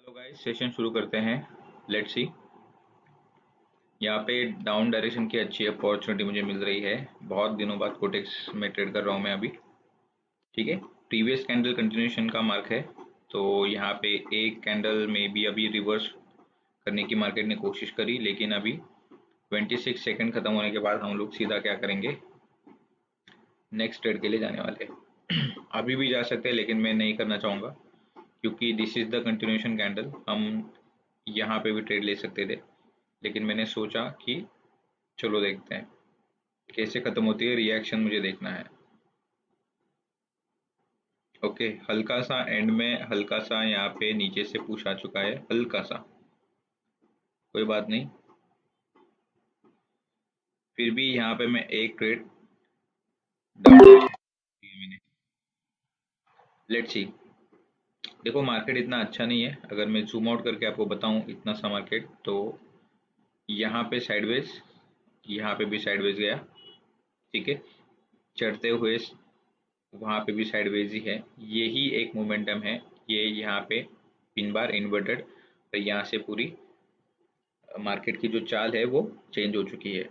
चलो guys session शुरू करते हैं। Let's see. यहाँ पे डाउन डायरेक्शन की अच्छी अपॉर्चुनिटी मुझे मिल रही है। बहुत दिनों बाद कोटेक्स में ट्रेड कर रहा हूँ मैं अभी। ठीक है, प्रीवियस कैंडल कंटिन्यूशन का मार्क है। तो यहाँ पे एक कैंडल में भी अभी रिवर्स करने की मार्केट ने कोशिश करी, लेकिन अभी 26 सेकंड खत्म होने के बाद हम लोग सीधा क्या करेंगे, नेक्स्ट ट्रेड के लिए जाने वाले हैं। अभी भी जा सकते हैं लेकिन मैं नहीं करना चाहूँगा, क्योंकि this is the continuation candle. हम यहाँ पे भी ट्रेड ले सकते थे, लेकिन मैंने सोचा कि चलो देखते हैं कैसे ख़त्म होती है, रिएक्शन मुझे देखना है। ओके, हल्का सा एंड में हल्का सा यहाँ पे नीचे से पुश आ चुका है, हल्का सा, कोई बात नहीं। फिर भी यहाँ पे मैं एक ट्रेड डाउन मैंने। Let's see. देखो मार्केट इतना अच्छा नहीं है, अगर मैं जूम आउट करके आपको बताऊं इतना सा मार्केट, तो यहाँ पे साइडवेज, यहाँ पे भी साइडवेज गया। ठीक है, चढ़ते हुए वहाँ पे भी साइडवेज ही है। यही एक मोमेंटम है। ये यहाँ पे पिन बार इन्वर्टेड, तो यहाँ से पूरी मार्केट की जो चाल है वो चेंज हो चुकी है।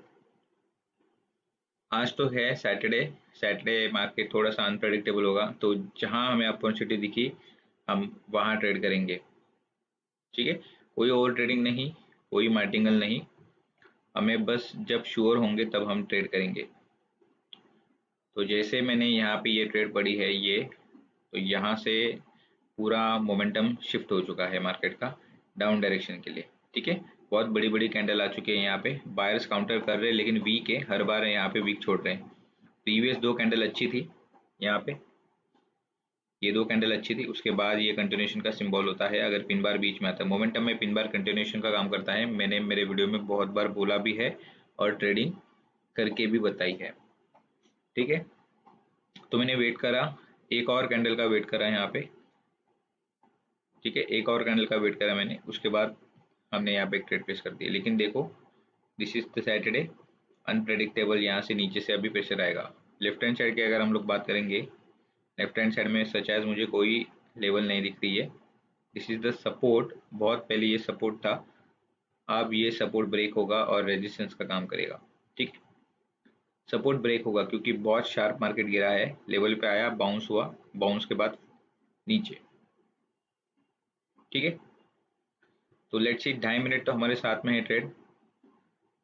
आज तो है सैटरडे। सैटरडे मार्केट थोड़ा सा अनप्रडिक्टेबल होगा, तो जहाँ हमें अपॉर्चुनिटी दिखी हम वहाँ ट्रेड करेंगे। ठीक है, कोई ओवर ट्रेडिंग नहीं, कोई मार्टिंगल नहीं। हमें बस जब श्योर होंगे तब हम ट्रेड करेंगे। तो जैसे मैंने यहाँ पे ये ट्रेड पड़ी है ये, तो यहाँ से पूरा मोमेंटम शिफ्ट हो चुका है मार्केट का डाउन डायरेक्शन के लिए। ठीक है, बहुत बड़ी बड़ी कैंडल आ चुकी है यहाँ पे। बायर्स काउंटर कर रहे हैं लेकिन वीक है, हर बार यहाँ पे वीक छोड़ रहे हैं। प्रीवियस दो कैंडल अच्छी थी यहाँ पे, ये दो कैंडल अच्छी थी, उसके बाद ये कंटिन्यूशन का सिंबल होता है अगर पिन बार बीच में आता है। मोमेंटम में पिन बार कंटिन्यूशन का काम करता है, मैंने मेरे वीडियो में बहुत बार बोला भी है और ट्रेडिंग करके भी बताई है। ठीक है, तो मैंने वेट करा, एक और कैंडल का वेट करा यहाँ पे। ठीक है, एक और कैंडल का वेट करा मैंने, उसके बाद हमने यहाँ पे एक ट्रेड प्लेस कर दिया। लेकिन देखो this is the Saturday, unpredictable. यहाँ से नीचे से अभी प्रेशर आएगा। लेफ्ट हैंड साइड की अगर हम लोग बात करेंगे, लेफ्ट हैंड साइड में सच एज मुझे कोई लेवल नहीं दिख रही है। दिस इज द सपोर्ट, बहुत पहले ये सपोर्ट था, अब ये सपोर्ट ब्रेक होगा और रेजिस्टेंस का काम करेगा। ठीक, सपोर्ट ब्रेक होगा क्योंकि बहुत शार्प मार्केट गिरा है, लेवल पे आया, बाउंस हुआ, बाउंस के बाद नीचे। ठीक है, तो लेट्स सी 2.5 मिनट तो हमारे साथ में है ट्रेड,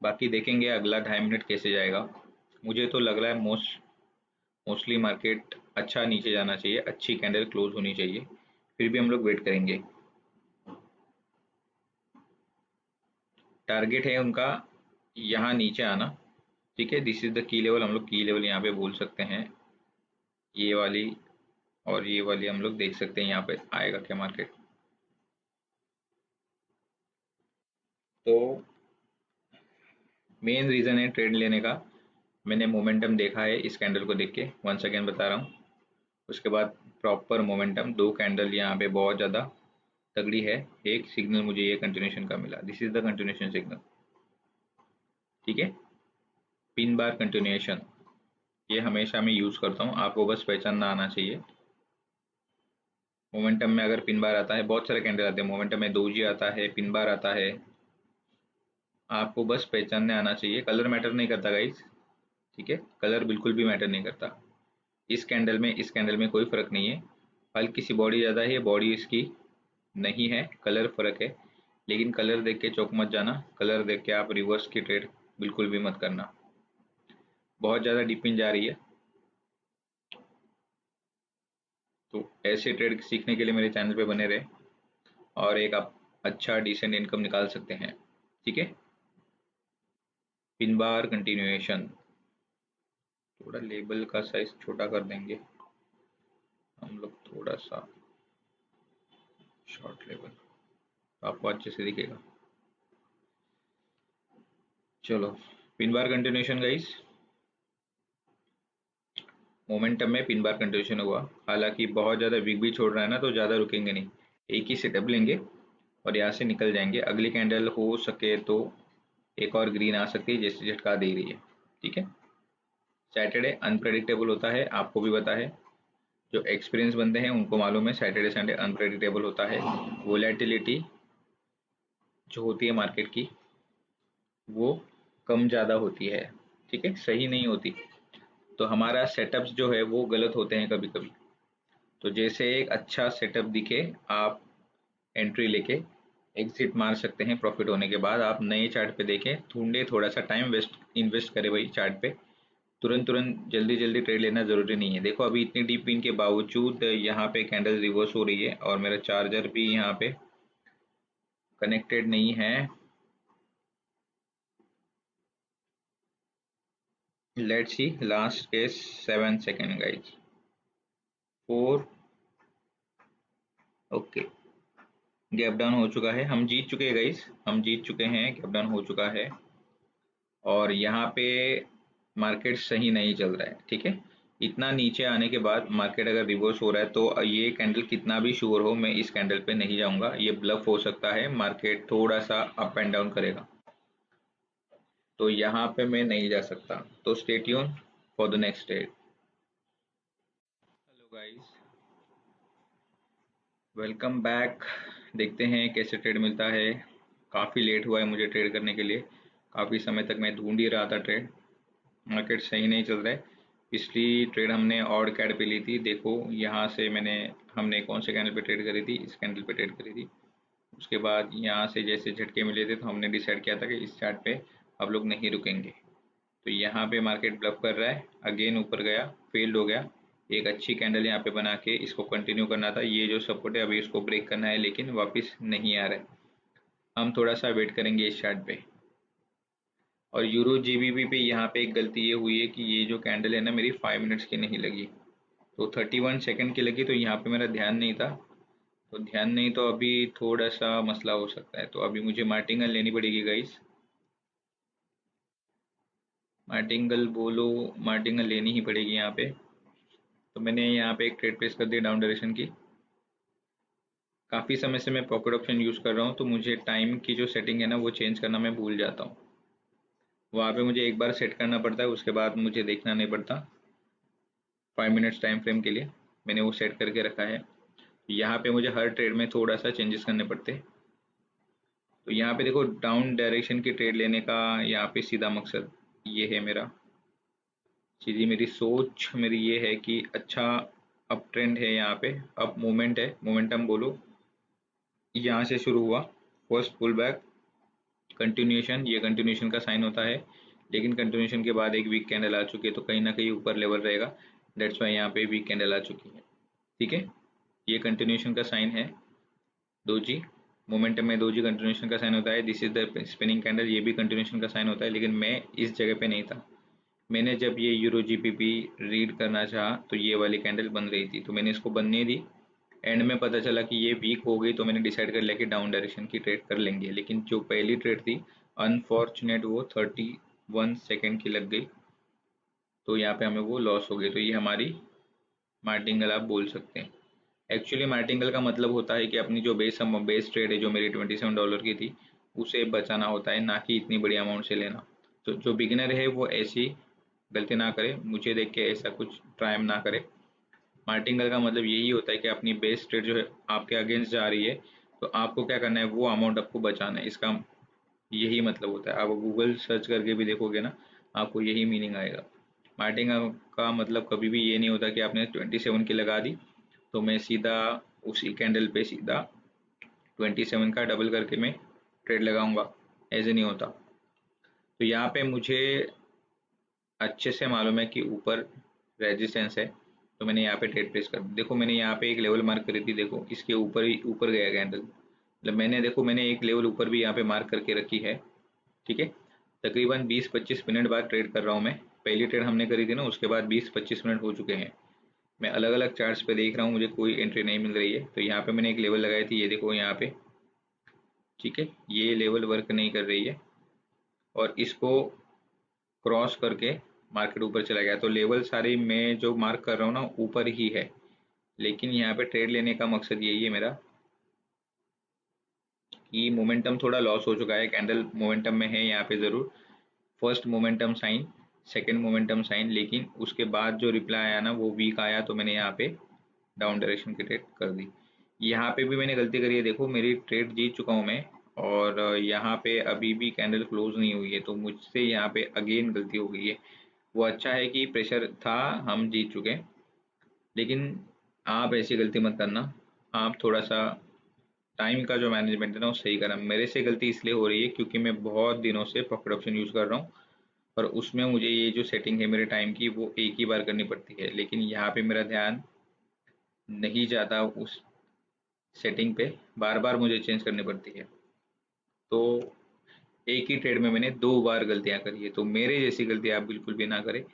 बाकी देखेंगे अगला 2.5 मिनट कैसे जाएगा। मुझे तो लग रहा है मोस्टली मार्केट अच्छा नीचे जाना चाहिए, अच्छी कैंडल क्लोज होनी चाहिए, फिर भी हम लोग वेट करेंगे। टारगेट है उनका यहाँ नीचे आना। ठीक है, this is the key level, हम लोग की लेवल यहाँ पे बोल सकते हैं, ये वाली और ये वाली हम लोग देख सकते हैं यहाँ पे आएगा क्या मार्केट। तो मेन रीज़न है ट्रेड लेने का, मैंने मोमेंटम देखा है इस कैंडल को देख के, वंस अगेन बता रहा हूँ। उसके बाद प्रॉपर मोमेंटम, दो कैंडल यहाँ पे बहुत ज़्यादा तगड़ी है। एक सिग्नल मुझे ये कंटिन्यूशन का मिला, this is the continuation signal. ठीक है, पिन बार कंटिन्यूशन, ये हमेशा मैं यूज़ करता हूँ, आपको बस पहचानना आना चाहिए। मोमेंटम में अगर पिन बार आता है, बहुत सारे कैंडल आते हैं मोमेंटम में, दोजी आता है, पिन बार आता है, आपको बस पहचानने आना चाहिए। कलर मैटर नहीं करता गाइज। ठीक है, कलर बिल्कुल भी मैटर नहीं करता। इस कैंडल में इस कैंडल में कोई फ़र्क नहीं है, हल्की सी बॉडी ज़्यादा है, बॉडी इसकी नहीं है, कलर फ़र्क है। लेकिन कलर देख के चौक मत जाना, कलर देख के आप रिवर्स की ट्रेड बिल्कुल भी मत करना। बहुत ज़्यादा डीप इन जा रही है, तो ऐसे ट्रेड सीखने के लिए मेरे चैनल पे बने रहे और एक आप अच्छा डिसेंट इनकम निकाल सकते हैं। ठीक है, पिन बार कंटिन्यूएशन, थोड़ा लेबल का साइज छोटा कर देंगे हम लोग, थोड़ा सा शॉर्ट लेबल, तो आपको अच्छे से दिखेगा। चलो, pin bar continuation guys, momentum में पिन बार कंटिन्यूएशन हुआ। हालांकि बहुत ज़्यादा वीक भी छोड़ रहा है ना, तो ज़्यादा रुकेंगे नहीं, एक ही सेटअप लेंगे और यहाँ से निकल जाएंगे। अगली कैंडल हो सके तो एक और ग्रीन आ सकती है जैसे झटका दे रही है। ठीक है, सैटरडे अनप्रेडिक्टेबल होता है, आपको भी पता है, जो एक्सपीरियंस बंदे हैं उनको मालूम है सैटरडे संडे अनप्रेडिक्टेबल होता है। वोलेटिलिटी जो होती है मार्केट की वो कम ज़्यादा होती है, ठीक है, सही नहीं होती। तो हमारा सेटअप्स जो है वो गलत होते हैं कभी कभी। तो जैसे एक अच्छा सेटअप दिखे, आप एंट्री लेके एग्जिट मार सकते हैं। प्रॉफिट होने के बाद आप नए चार्ट पे देखें, ढूंढे, थोड़ा सा टाइम वेस्ट इन्वेस्ट करें भाई चार्ट पे। तुरंत तुरंत जल्दी जल्दी ट्रेड लेना ज़रूरी नहीं है। देखो अभी इतनी डीप पिन के बावजूद यहाँ पे कैंडल रिवर्स हो रही है और मेरा चार्जर भी यहाँ पे कनेक्टेड नहीं है। लेट्स सी लास्ट के 7 second guys. 4, okay, gap down हो चुका है, हम जीत चुके हैं गाइज, हम जीत चुके हैं, गैप डाउन हो चुका है। और यहाँ पे मार्केट सही नहीं चल रहा है, ठीक है। इतना नीचे आने के बाद मार्केट अगर रिवर्स हो रहा है तो ये कैंडल कितना भी श्योर हो, मैं इस कैंडल पे नहीं जाऊंगा, ये ब्लफ हो सकता है, मार्केट थोड़ा सा अप एंड डाउन करेगा, तो यहाँ पे मैं नहीं जा सकता। तो stay tune for the next trade. Hello guys, welcome back. देखते हैं कैसे ट्रेड मिलता है। काफ़ी लेट हुआ है मुझे ट्रेड करने के लिए, काफ़ी समय तक मैं ढूंढ ही रहा था ट्रेड, मार्केट सही नहीं चल रहा है। पिछली ट्रेड हमने ऑड कैंडल पे ली थी, देखो यहाँ से हमने कौन से कैंडल पे ट्रेड करी थी, इस कैंडल पे ट्रेड करी थी। उसके बाद यहाँ से जैसे झटके मिले थे तो हमने डिसाइड किया था कि इस चार्ट पे अब लोग नहीं रुकेंगे। तो यहाँ पे मार्केट ब्लफ कर रहा है, अगेन ऊपर गया, फेल्ड हो गया। एक अच्छी कैंडल यहाँ पे बना के इसको कंटिन्यू करना था, ये जो सपोर्ट है अभी इसको ब्रेक करना है, लेकिन वापस नहीं आ रहा है। हम थोड़ा सा वेट करेंगे इस चार्ट पे। और यूरो जीबीपी पे यहाँ पे एक गलती ये हुई है कि ये जो कैंडल है ना मेरी 5 मिनट्स की नहीं लगी, तो 31 सेकेंड की लगी, तो यहाँ पे मेरा ध्यान नहीं था। तो ध्यान नहीं, तो अभी थोड़ा सा मसला हो सकता है, तो अभी मुझे मार्टिंगल लेनी पड़ेगी गाइस। मार्टिंगल बोलो, मार्टिंगल लेनी ही पड़ेगी यहाँ पे। तो मैंने यहाँ पे एक ट्रेड प्लेस कर दी डाउन डायरेक्शन की। काफ़ी समय से मैं पॉकेट ऑप्शन यूज़ कर रहा हूँ, तो मुझे टाइम की जो सेटिंग है ना वो चेंज करना मैं भूल जाता हूँ। वहाँ पे मुझे एक बार सेट करना पड़ता है, उसके बाद मुझे देखना नहीं पड़ता। 5 मिनट्स टाइम फ्रेम के लिए मैंने वो सेट करके रखा है। यहाँ पे मुझे हर ट्रेड में थोड़ा सा चेंजेस करने पड़ते हैं। तो यहाँ पे देखो डाउन डायरेक्शन की ट्रेड लेने का यहाँ पे सीधा मकसद ये है मेरा, सीधी मेरी सोच मेरी ये है कि अच्छा अप ट्रेंड है, यहाँ पे अप मूवमेंट है, मोमेंटम बोलो, यहाँ से शुरू हुआ, फर्स्ट पुल बैक, कंटिन्यूएशन, ये कंटिन्यूएशन का साइन होता है, लेकिन कंटिन्यूएशन के बाद एक वीक कैंडल आ चुकी है, तो कहीं ना कहीं ऊपर लेवल रहेगा, डेट्स वाई यहाँ पे वीक कैंडल आ चुकी है, ठीक है। ये कंटिन्यूएशन का साइन है, दोजी मोमेंटम में दोजी कंटिन्यूएशन का साइन होता है। This is the spinning candle, ये भी कंटिन्यूएशन का साइन होता है, लेकिन मैं इस जगह पे नहीं था। मैंने जब ये यूरो जीपीपी रीड करना चाहा तो ये वाली कैंडल बन रही थी, तो मैंने इसको बनने दी। एंड में पता चला कि ये वीक हो गई, तो मैंने डिसाइड कर लिया कि डाउन डायरेक्शन की ट्रेड कर लेंगे, लेकिन जो पहली ट्रेड थी अनफॉर्चुनेट वो 31 सेकेंड की लग गई, तो यहाँ पे हमें वो लॉस हो गई। तो ये हमारी मार्टिंगल आप बोल सकते हैं। एक्चुअली मार्टिंगल का मतलब होता है कि अपनी जो बेस ट्रेड है जो मेरी $27 की थी उसे बचाना होता है, ना कि इतनी बड़ी अमाउंट से लेना। तो जो बिगिनर है वो ऐसी गलती ना करे, मुझे देख के ऐसा कुछ ट्राई ना करे। मार्टिंगल का मतलब यही होता है कि अपनी बेस ट्रेड जो है आपके अगेंस्ट जा रही है, तो आपको क्या करना है, वो अमाउंट आपको बचाना है, इसका यही मतलब होता है। आप गूगल सर्च करके भी देखोगे ना, आपको यही मीनिंग आएगा। मार्टिंगल का मतलब कभी भी ये नहीं होता कि आपने 27 की लगा दी तो मैं सीधा उसी कैंडल पे सीधा 27 का डबल करके मैं ट्रेड लगाऊंगा, ऐसे नहीं होता। तो यहाँ पे मुझे अच्छे से मालूम है कि ऊपर रेजिस्टेंस है, तो मैंने यहाँ पे ट्रेड प्लेस कर दी। देखो मैंने यहाँ पे एक लेवल मार्क करी थी, देखो इसके ऊपर ही ऊपर गया कैंडल, मतलब मैंने एक लेवल ऊपर भी यहाँ पे मार्क करके रखी है, ठीक है। तकरीबन 20-25 मिनट बाद ट्रेड कर रहा हूँ मैं। पहली ट्रेड हमने करी थी ना, उसके बाद 20-25 मिनट हो चुके हैं। मैं अलग अलग चार्ट्स पे देख रहा हूँ, मुझे कोई एंट्री नहीं मिल रही है। तो यहाँ पे मैंने एक लेवल लगाई थी, ये देखो यहाँ पे, ठीक है, ये लेवल वर्क नहीं कर रही है और इसको क्रॉस करके मार्केट ऊपर चला गया। तो लेवल सारे मैं जो मार्क कर रहा हूँ ना ऊपर ही है, लेकिन यहाँ पे ट्रेड लेने का मकसद यही है मेरा कि मोमेंटम थोड़ा लॉस हो चुका है, कैंडल मोमेंटम में है यहाँ पे ज़रूर, first momentum sign, second momentum sign, लेकिन उसके बाद जो रिप्लाई आया ना वो वीक आया, तो मैंने यहाँ पे डाउन डायरेक्शन की ट्रेड कर दी। यहाँ पे भी मैंने गलती करी है, देखो मेरी ट्रेड जीत चुका हूँ मैं, और यहाँ पे अभी भी कैंडल क्लोज नहीं हुई है, तो मुझसे यहाँ पे अगेन गलती हो गई है। वो अच्छा है कि प्रेशर था, हम जीत चुके, लेकिन आप ऐसी गलती मत करना। आप थोड़ा सा टाइम का जो मैनेजमेंट है ना वो सही करना। मेरे से गलती इसलिए हो रही है क्योंकि मैं बहुत दिनों से पॉकेट ऑप्शन यूज़ कर रहा हूँ, और उसमें मुझे ये जो सेटिंग है मेरे टाइम की वो एक ही बार करनी पड़ती है, लेकिन यहाँ पे मेरा ध्यान नहीं जाता उस सेटिंग पे, बार बार मुझे चेंज करनी पड़ती है। तो एक ही ट्रेड में मैंने 2 बार गलतियाँ करी है, तो मेरे जैसी गलती आप बिल्कुल भी ना करें,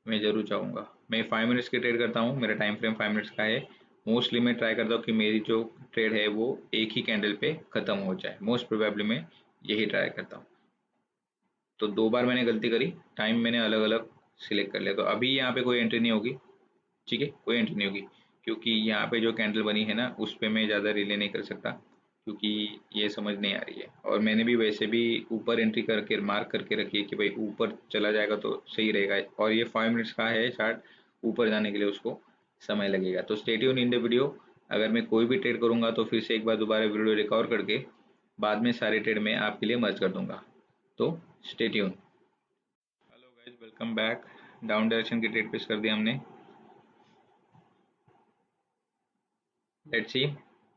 मैं ज़रूर चाहूँगा। मैं 5 मिनट्स की ट्रेड करता हूँ, मेरा टाइम फ्रेम 5 मिनट्स का है। मोस्टली मैं ट्राई करता हूँ कि मेरी जो ट्रेड है वो एक ही कैंडल पे ख़त्म हो जाए, मोस्ट प्रोबेबली मैं यही ट्राई करता हूँ। तो 2 बार मैंने गलती करी, टाइम मैंने अलग अलग सिलेक्ट कर लिया, तो अभी यहाँ पे कोई एंट्री नहीं होगी, ठीक है, कोई एंट्री नहीं होगी, क्योंकि यहाँ पे जो कैंडल बनी है ना उस पर मैं ज़्यादा रिले नहीं कर सकता, क्योंकि ये समझ नहीं आ रही है। और मैंने भी वैसे भी ऊपर एंट्री करके मार्क करके रखी है कि भाई ऊपर चला जाएगा तो सही रहेगा, और ये 5 मिनट्स का है चार्ट, ऊपर जाने के लिए उसको समय लगेगा। तो stay tune in the video. अगर मैं कोई भी ट्रेड करूँगा तो फिर से एक बार दोबारा वीडियो रिकॉर्ड करके बाद में सारे ट्रेड में आपके लिए मर्ज कर दूंगा, तो stay tune. Hello guys, welcome back. Down direction की ट्रेड पेश कर दिया हमने। लेट्स सी,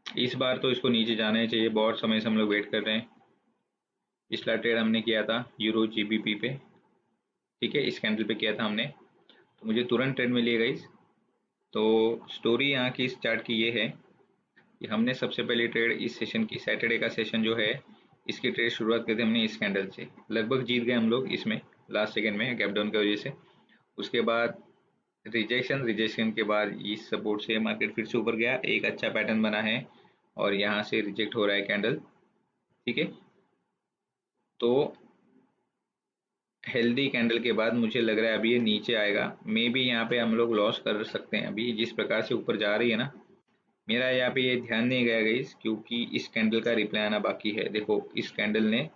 इस बार तो इसको नीचे जाना ही चाहिए, बहुत समय से हम लोग वेट कर रहे हैं। पिछला ट्रेड हमने किया था यूरो जीबीपी पे, ठीक है, इस कैंडल पे किया था हमने, तो मुझे तुरंत ट्रेड मिली है गाइस। तो स्टोरी यहाँ की इस चार्ट की ये है कि हमने सबसे पहले ट्रेड इस सेशन की, सैटरडे का सेशन जो है, इसकी ट्रेड शुरुआत की थी हमने इस कैंडल से, लगभग जीत गए हम लोग इसमें लास्ट सेकेंड में गैप डाउन की वजह से। उसके बाद रिजेक्शन के बाद इस सपोर्ट से मार्केट फिर से ऊपर गया, एक अच्छा पैटर्न बना है, और यहाँ से रिजेक्ट हो रहा है कैंडल, ठीक है। तो हेल्दी कैंडल के बाद मुझे लग रहा है अभी ये नीचे आएगा, मे बी यहाँ पे हम लोग लॉस कर सकते हैं। अभी जिस प्रकार से ऊपर जा रही है ना, मेरा यहाँ पे ये ध्यान नहीं गया गाइस, क्योंकि इस कैंडल का रिप्लाई आना बाकी है। देखो इस कैंडल ने,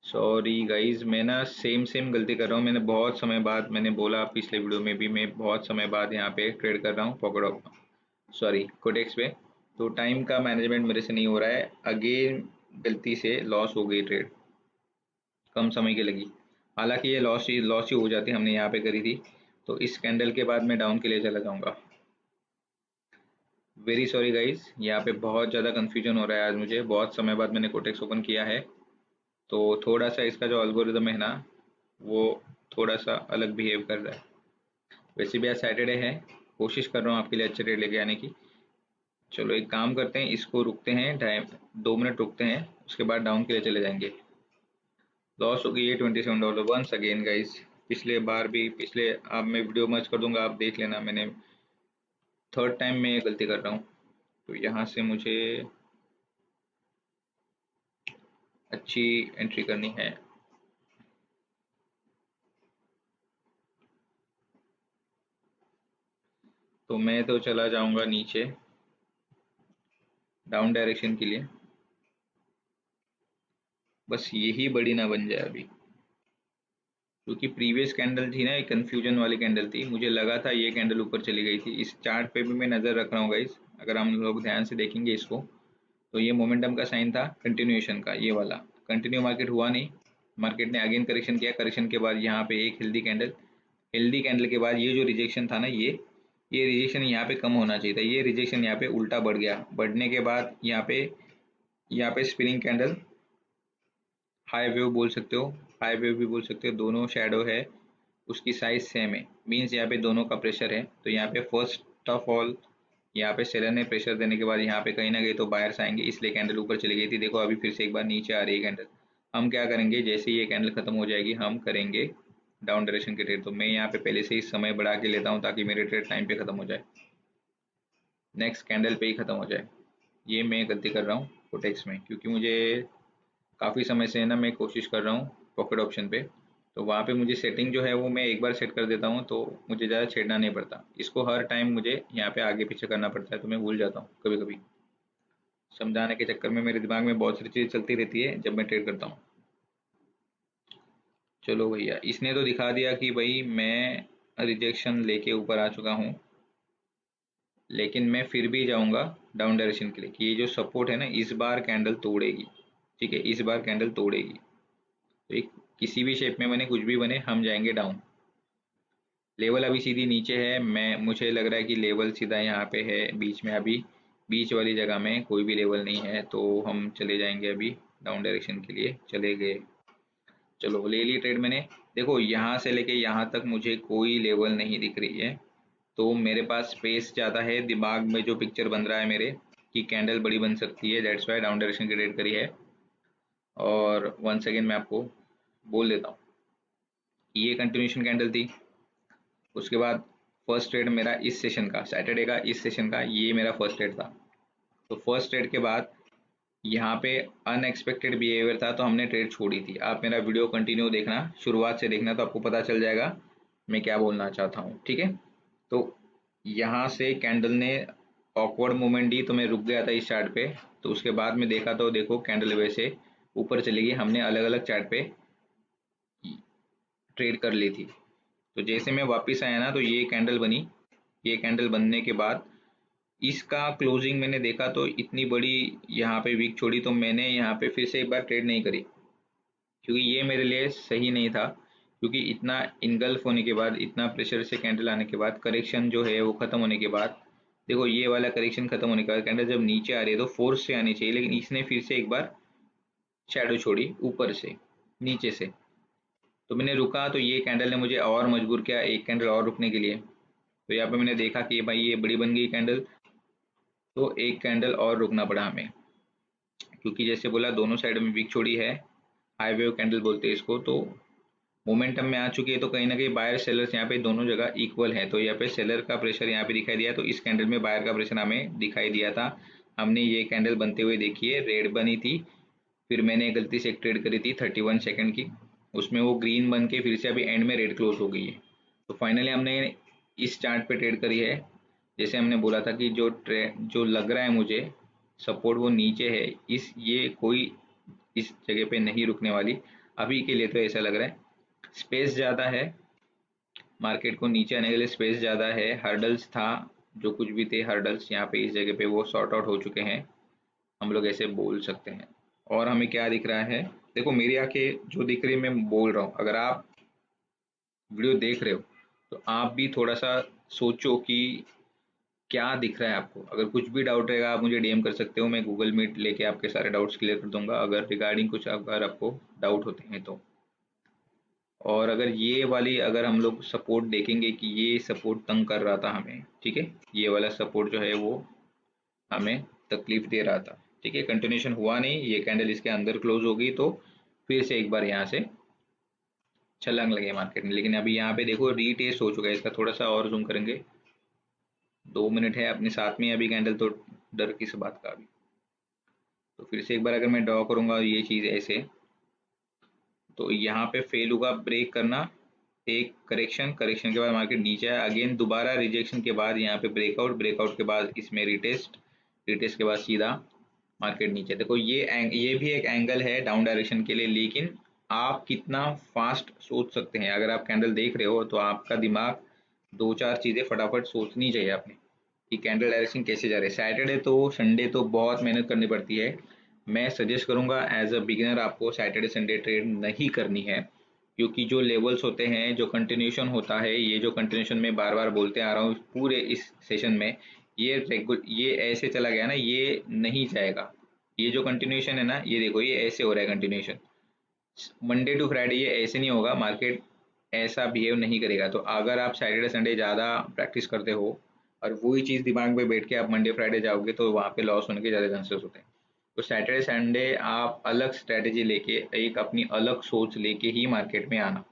सॉरी गाइज मैं ना सेम सेम गलती कर रहा हूँ, मैंने बहुत समय बाद, मैंने बोला पिछले वीडियो में भी, मैं बहुत समय बाद यहाँ पे ट्रेड कर रहा हूँ पॉकेट, सॉरी कोटेक्स पे। तो टाइम का मैनेजमेंट मेरे से नहीं हो रहा है, अगेन गलती से लॉस हो गई ट्रेड, कम समय की लगी। हालांकि ये लॉस ही हो जाती हमने यहाँ पे करी थी। तो इस कैंडल के बाद मैं डाउन के लिए चला जाऊँगा। वेरी सॉरी गाइज, यहाँ पे बहुत ज़्यादा कन्फ्यूजन हो रहा है आज मुझे, बहुत समय बाद मैंने कोटेक्स ओपन किया है, तो थोड़ा सा इसका जो अल्गोरिदम है ना वो थोड़ा सा अलग बिहेव कर रहा है। वैसे भी आज सैटरडे है, कोशिश कर रहा हूँ आपके लिए अच्छे रेट लेके आने की। चलो एक काम करते हैं, इसको रुकते हैं, 2 मिनट रुकते हैं, उसके बाद डाउन के लिए चले जाएंगे। लॉस हो गई है $27 वंस अगेन गाइस। पिछले बार भी, पिछले, अब मैं वीडियो मर्ज कर दूंगा, आप देख लेना, मैंने थर्ड टाइम में ये गलती कर रहा हूँ। तो यहाँ से मुझे अच्छी एंट्री करनी है। तो मैं तो चला जाऊंगा नीचे डाउन डायरेक्शन के लिए, बस यही बड़ी ना बन जाए अभी, क्योंकि प्रीवियस कैंडल थी ना एक कन्फ्यूजन वाली कैंडल थी, मुझे लगा था ये कैंडल ऊपर चली गई थी। इस चार्ट पे भी मैं नज़र रख रहा हूँ गाइस, अगर हम लोग ध्यान से देखेंगे इसको, तो ये मोमेंटम का साइन था, कंटिन्यूएशन का, ये वाला कंटिन्यू मार्केट हुआ नहीं, मार्केट ने अगेन करेक्शन किया, करेक्शन के बाद यहाँ पे एक हेल्दी कैंडल, हेल्दी कैंडल के बाद ये जो रिजेक्शन था ना, ये रिजेक्शन यहाँ पे कम होना चाहिए था, ये रिजेक्शन यहाँ पे उल्टा बढ़ गया, बढ़ने के बाद यहाँ पे स्पिनिंग कैंडल, हाई वेव बोल सकते हो, हाई वेव भी बोल सकते हो, दोनों शेडो है, उसकी साइज सेम है, मीन्स यहाँ पे दोनों का प्रेशर है। तो यहाँ पे फर्स्ट ऑफ ऑल यहाँ पे सेलर ने प्रेशर देने के बाद यहाँ पे कहीं ना कहीं तो बायर्स आएंगे, इसलिए कैंडल ऊपर चली गई थी। देखो अभी फिर से एक बार नीचे आ रही है कैंडल। हम क्या करेंगे, जैसे ही ये कैंडल खत्म हो जाएगी हम करेंगे डाउन डायरेक्शन के ट्रेड। तो मैं यहाँ पे पहले से ही समय बढ़ा के लेता हूँ ताकि मेरे ट्रेड टाइम पे खत्म हो जाए, नेक्स्ट कैंडल पे ही खत्म हो जाए। ये मैं गलती कर रहा हूँ कोटेक्स में, क्योंकि मुझे काफ़ी समय से है ना मैं कोशिश कर रहा हूँ पॉकेट ऑप्शन पे, तो वहाँ पे मुझे सेटिंग जो है वो मैं एक बार सेट कर देता हूँ, तो मुझे ज़्यादा छेड़ना नहीं पड़ता। इसको हर टाइम मुझे यहाँ पे आगे पीछे करना पड़ता है, तो मैं भूल जाता हूँ कभी कभी, समझाने के चक्कर में मेरे दिमाग में बहुत सारी चीज़ें चलती रहती है जब मैं ट्रेड करता हूँ। चलो भैया, इसने तो दिखा दिया कि भाई मैं रिजेक्शन लेके ऊपर आ चुका हूँ, लेकिन मैं फिर भी जाऊंगा डाउन डायरेक्शन के लिए कि ये जो सपोर्ट है ना इस बार कैंडल तोड़ेगी। ठीक है, इस बार कैंडल तोड़ेगी, तो एक किसी भी शेप में बने, कुछ भी बने, हम जाएंगे डाउन। लेवल अभी सीधी नीचे है, मैं मुझे लग रहा है कि लेवल सीधा यहाँ पे है बीच में, अभी बीच वाली जगह में कोई भी लेवल नहीं है, तो हम चले जाएंगे अभी डाउन डायरेक्शन के लिए। चले गए, चलो ले ली ट्रेड मैंने। देखो यहाँ से लेके यहाँ तक मुझे कोई लेवल नहीं दिख रही है, तो मेरे पास स्पेस ज़्यादा है। दिमाग में जो पिक्चर बन रहा है मेरे कि कैंडल बड़ी बन सकती है, दैट्स वाई डाउन डायरेक्शन की ट्रेड करी है। और वन सेकेंड मैं आपको बोल देता हूँ, ये कंटिन्यूशन कैंडल थी। उसके बाद फर्स्ट ट्रेड मेरा इस सेशन का, सैटरडे का इस सेशन का, ये मेरा फर्स्ट ट्रेड था। तो फर्स्ट ट्रेड के बाद यहाँ पे अनएक्सपेक्टेड बिहेवियर था, तो हमने ट्रेड छोड़ी थी। आप मेरा वीडियो कंटिन्यू देखना, शुरुआत से देखना, तो आपको पता चल जाएगा मैं क्या बोलना चाहता हूँ। ठीक है, तो यहाँ से कैंडल ने ऑकवर्ड मूवमेंट दी, तो मैं रुक गया था इस चार्ट पे। तो उसके बाद में देखा तो देखो कैंडल वैसे ऊपर चली गई, हमने अलग अलग चार्ट पे ट्रेड कर ली थी। तो जैसे मैं वापस आया ना, तो ये कैंडल बनी। ये कैंडल बनने के बाद इसका क्लोजिंग मैंने देखा तो इतनी बड़ी यहाँ पे वीक छोड़ी, तो मैंने यहाँ पे फिर से एक बार ट्रेड नहीं करी, क्योंकि ये मेरे लिए सही नहीं था। क्योंकि इतना इनगल्फ होने के बाद, इतना प्रेशर से कैंडल आने के बाद, करेक्शन जो है वो ख़त्म होने के बाद, देखो ये वाला करेक्शन ख़त्म होने के बाद कैंडल जब नीचे आ रही है तो फोर्स से आनी चाहिए, लेकिन इसने फिर से एक बार शैडो छोड़ी ऊपर से, नीचे से। तो मैंने रुका, तो ये कैंडल ने मुझे और मजबूर किया एक कैंडल और रुकने के लिए। तो यहाँ पे मैंने देखा कि भाई ये बड़ी बन गई कैंडल, तो एक कैंडल और रुकना पड़ा हमें, क्योंकि जैसे बोला दोनों साइड में वीक छोड़ी है, हाई वेव कैंडल बोलते हैं इसको। तो मोमेंटम में आ चुकी है, तो कहीं ना कहीं बायर सेलर्स यहाँ पे दोनों जगह इक्वल है। तो यहाँ पे सेलर का प्रेशर यहाँ पे दिखाई दिया, तो इस कैंडल में बायर का प्रेशर हमें दिखाई दिया था। हमने ये कैंडल बनते हुए देखी है, रेड बनी थी, फिर मैंने गलती से एक ट्रेड करी थी 31 सेकेंड की, उसमें वो ग्रीन बन के फिर से अभी एंड में रेड क्लोज हो गई है। तो फाइनली हमने इस चार्ट पे ट्रेड करी है। जैसे हमने बोला था कि जो लग रहा है मुझे सपोर्ट वो नीचे है, इस ये कोई इस जगह पे नहीं रुकने वाली अभी के लिए, तो ऐसा लग रहा है। स्पेस ज़्यादा है, मार्केट को नीचे आने के लिए स्पेस ज़्यादा है। हर्डल्स था, जो कुछ भी थे हर्डल्स यहाँ पे इस जगह पे वो सॉर्ट आउट हो चुके हैं, हम लोग ऐसे बोल सकते हैं। और हमें क्या दिख रहा है, देखो मेरी आंखें जो दिख रही है मैं बोल रहा हूँ, अगर आप वीडियो देख रहे हो तो आप भी थोड़ा सा सोचो कि क्या दिख रहा है आपको। अगर कुछ भी डाउट रहेगा आप मुझे डीएम कर सकते हो, मैं गूगल मीट लेके आपके सारे डाउट्स क्लियर कर दूंगा, अगर रिगार्डिंग कुछ अगर आपको डाउट होते हैं तो। और अगर ये वाली अगर हम लोग सपोर्ट देखेंगे कि ये सपोर्ट तंग कर रहा था हमें, ठीक है, ये वाला सपोर्ट जो है वो हमें तकलीफ दे रहा था। ठीक है, कंटिन्यूशन हुआ नहीं, ये कैंडल इसके अंदर क्लोज हो गई, तो फिर से एक बार यहाँ से छलांग लगे मार्केट में। लेकिन अभी यहाँ पे देखो रीटेस्ट हो चुका है इसका, थोड़ा सा और जूम करेंगे, 2 मिनट है अपने साथ में अभी कैंडल, तो डर किस बात का अभी। तो फिर से एक बार अगर मैं ड्रॉ करूंगा ये चीज़ ऐसे, तो यहाँ पे फेल होगा ब्रेक करना, एक करेक्शन, करेक्शन के बाद मार्केट नीचे आया, अगेन दोबारा रिजेक्शन के बाद यहाँ पे ब्रेकआउट, ब्रेकआउट के बाद इसमें रिटेस्ट, रिटेस्ट के बाद सीधा मार्केट नीचे। देखो ये भी एक एंगल है डाउन डायरेक्शन के लिए, लेकिन आप कितना फास्ट सोच सकते हैं। अगर आप कैंडल देख रहे हो तो आपका दिमाग दो चार चीज़ें फटाफट सोचनी चाहिए आपने कि कैंडल डायरेक्शन कैसे जा रहे हैं। सैटरडे तो संडे तो बहुत मेहनत करनी पड़ती है। मैं सजेस्ट करूंगा एज अ बिगिनर आपको सैटरडे संडे ट्रेड नहीं करनी है, क्योंकि जो लेवल्स होते हैं, जो कंटिन्यूशन होता है, ये जो कंटिन्यूशन में बार बार बोलते आ रहा हूँ पूरे इस सेशन में, ये ऐसे चला गया ना, ये नहीं जाएगा। ये जो कंटिन्यूशन है ना, ये देखो ये ऐसे हो रहा है कंटिन्यूशन, मंडे टू फ्राइडे ये ऐसे नहीं होगा, मार्केट ऐसा बिहेव नहीं करेगा। तो अगर आप सैटरडे संडे ज़्यादा प्रैक्टिस करते हो और वही चीज़ दिमाग में बैठ के आप मंडे फ्राइडे जाओगे, तो वहाँ पे लॉस होने के ज़्यादा चांसेस होते हैं। तो सैटरडे संडे आप अलग स्ट्रैटेजी लेके, एक अपनी अलग सोच लेके ही मार्केट में आना,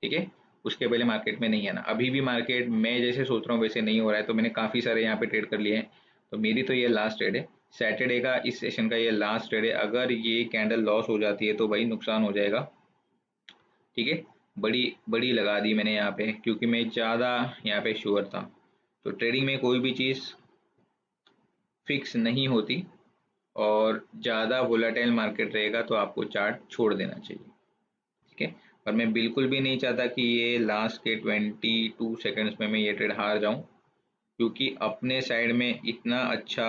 ठीक है। उसके पहले मार्केट में नहीं आना। अभी भी मार्केट मैं जैसे सोच रहा हूँ वैसे नहीं हो रहा है, तो मैंने काफ़ी सारे यहाँ पे ट्रेड कर लिए हैं। तो मेरी तो ये लास्ट ट्रेड है सैटरडे का, इस सेशन का ये लास्ट ट्रेड है। अगर ये कैंडल लॉस हो जाती है तो भाई नुकसान हो जाएगा, ठीक है। बड़ी बड़ी लगा दी मैंने यहाँ पे, क्योंकि मैं ज़्यादा यहाँ पे श्योर था। तो ट्रेडिंग में कोई भी चीज़ फिक्स नहीं होती, और ज़्यादा वोलेटाइल मार्केट रहेगा तो आपको चार्ट छोड़ देना चाहिए, ठीक है। पर मैं बिल्कुल भी नहीं चाहता कि ये लास्ट के 22 सेकंड्स में मैं ये ट्रेड हार जाऊं, क्योंकि अपने साइड में इतना अच्छा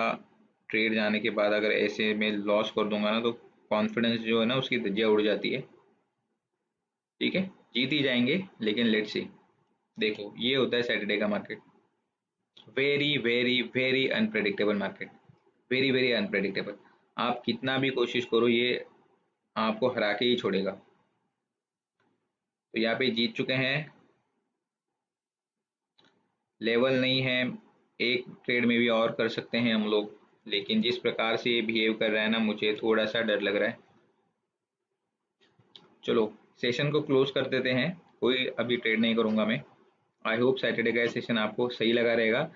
ट्रेड जाने के बाद अगर ऐसे में लॉस कर दूंगा ना, तो कॉन्फिडेंस जो है ना उसकी धज्जियां उड़ जाती है। ठीक है, जीत ही जाएंगे, लेकिन लेट्स सी। देखो, ये होता है सैटरडे का market. Very very very unpredictable market, very very unpredictable. आप कितना भी कोशिश करो, ये आपको हरा के ही छोड़ेगा। तो यहाँ पे जीत चुके हैं, लेवल नहीं है, एक ट्रेड में भी और कर सकते हैं हम लोग, लेकिन जिस प्रकार से ये बिहेव कर रहा है ना, मुझे थोड़ा सा डर लग रहा है। चलो, सेशन को क्लोज कर देते हैं, कोई अभी ट्रेड नहीं करूंगा मैं। आई होप सैटरडे का सेशन आपको सही लगा रहेगा।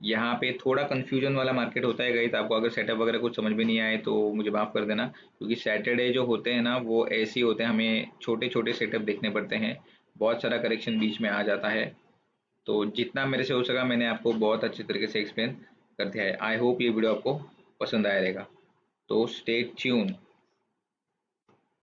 यहाँ पे थोड़ा कंफ्यूजन वाला मार्केट होता है गाइस, आपको अगर सेटअप वगैरह कुछ समझ में नहीं आए तो मुझे माफ़ कर देना, क्योंकि सैटरडे जो होते हैं ना वो ऐसे ही होते हैं, हमें छोटे छोटे सेटअप देखने पड़ते हैं, बहुत सारा करेक्शन बीच में आ जाता है। तो जितना मेरे से हो सका मैंने आपको बहुत अच्छे तरीके से एक्सप्लेन कर दिया है। आई होप ये वीडियो आपको पसंद आया रहेगा। तो स्टे ट्यून।